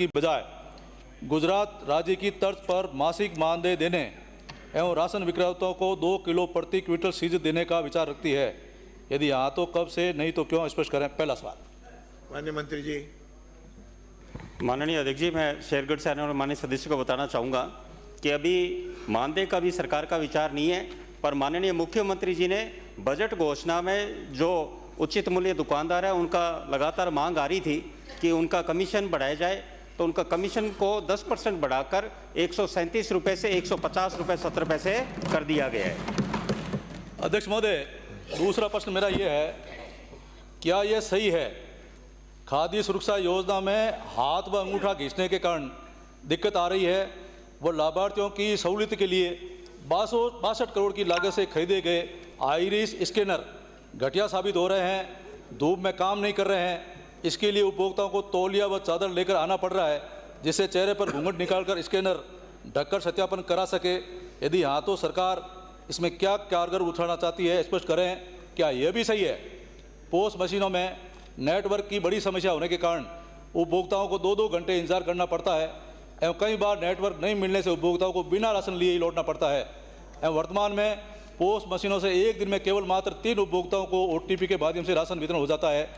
की बजाय गुजरात राज्य की तर्ज पर मासिक मानदेय देने एवं राशन विक्रेताओं को 2 किलो प्रति क्विंटल सीज देने का विचार रखती है? यदि हाँ तो कब से, नहीं तो क्यों, स्पष्ट करें। पहला सवाल। माननीय मंत्री जी। माननीय अध्यक्ष जी, मैं शेरगढ़ से आने वाले माननीय सदस्य को बताना चाहूँगा कि अभी मानदेय का भी सरकार का विचार नहीं है, पर माननीय मुख्यमंत्री जी ने बजट घोषणा में जो उचित मूल्य दुकानदार है उनका लगातार मांग आ रही थी कि उनका कमीशन बढ़ाया जाए, तो उनका कमीशन को 10% बढ़ाकर 137 रुपये से 150 रुपये 70 पैसे कर दिया गया है। अध्यक्ष महोदय, दूसरा प्रश्न मेरा ये है, क्या यह सही है खाद्य सुरक्षा योजना में हाथ व अंगूठा घिसने के कारण दिक्कत आ रही है? वो लाभार्थियों की सहूलियत के लिए 62 करोड़ की लागत से खरीदे गए आइरिस स्कैनर घटिया साबित हो रहे हैं, धूप में काम नहीं कर रहे हैं। इसके लिए उपभोक्ताओं को तौलिया व चादर लेकर आना पड़ रहा है, जिससे चेहरे पर घूंघट निकालकर स्कैनर ढककर सत्यापन करा सके। यदि हाँ तो सरकार इसमें क्या कारगर उठाना चाहती है, स्पष्ट करें। क्या यह भी सही है पोस्ट मशीनों में नेटवर्क की बड़ी समस्या होने के कारण उपभोक्ताओं को 2-2 घंटे इंतजार करना पड़ता है एवं कई बार नेटवर्क नहीं मिलने से उपभोक्ताओं को बिना राशन लिए ही लौटना पड़ता है एवं वर्तमान में पोस्ट मशीनों से एक दिन में केवल मात्र 3 उपभोक्ताओं को OTP के माध्यम से राशन वितरण हो जाता है?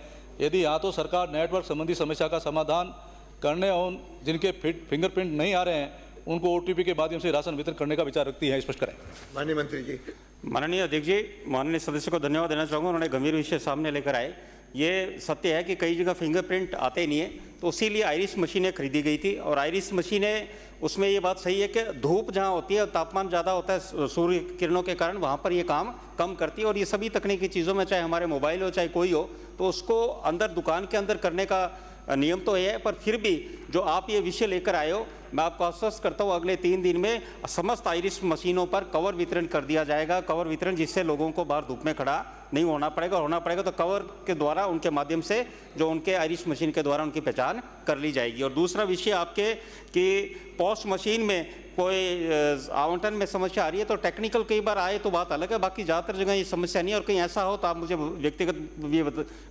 यदि हाँ तो सरकार नेटवर्क संबंधी समस्या का समाधान करने और जिनके फिंगरप्रिंट नहीं आ रहे हैं उनको OTP के माध्यम से राशन वितरण करने का विचार रखती है, स्पष्ट करें। माननीय मंत्री जी। माननीय अध्यक्ष जी, माननीय सदस्य को धन्यवाद देना चाहूँगा, उन्होंने गंभीर विषय सामने लेकर आए। ये सत्य है कि कई जगह फिंगरप्रिंट आते नहीं है, तो इसीलिए आइरिस मशीनें खरीदी गई थी। और आइरिस मशीनें, उसमें ये बात सही है कि धूप जहाँ होती है, तापमान ज़्यादा होता है सूर्य किरणों के कारण, वहाँ पर ये काम कम करती है। और ये सभी तकनीकी चीज़ों में, चाहे हमारे मोबाइल हो चाहे कोई हो, तो उसको अंदर दुकान के अंदर करने का नियम तो है। पर फिर भी जो आप ये विषय लेकर आए हो, मैं आपको आश्वस्त करता हूँ अगले 3 दिन में समस्त आइरिस मशीनों पर कवर वितरण कर दिया जाएगा। कवर वितरण जिससे लोगों को बाहर धूप में खड़ा नहीं होना पड़ेगा तो कवर के द्वारा, उनके माध्यम से जो उनके आइरिस मशीन के द्वारा उनकी पहचान कर ली जाएगी। और दूसरा विषय आपके कि पोस्ट मशीन में कोई आवंटन में समस्या आ रही है, तो टेक्निकल कई बार आए तो बात अलग है, बाकी ज़्यादातर जगह ये समस्या नहीं है। और कहीं ऐसा हो तो आप मुझे व्यक्तिगत भी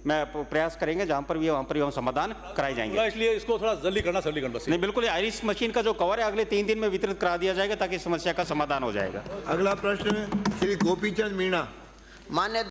मैं प्रयास करेंगे, जहाँ पर भी वहाँ पर हम समाधान कराए जाएंगे। इसलिए इसको थोड़ा जल्दी करना बस। नहीं, बिल्कुल, आइरिस मशीन का जो कवर है अगले 3 दिन में वितरित करा दिया जाएगा ताकि समस्या का समाधान हो जाएगा। अगला प्रश्न श्री गोपीचंद मीणा। मान्य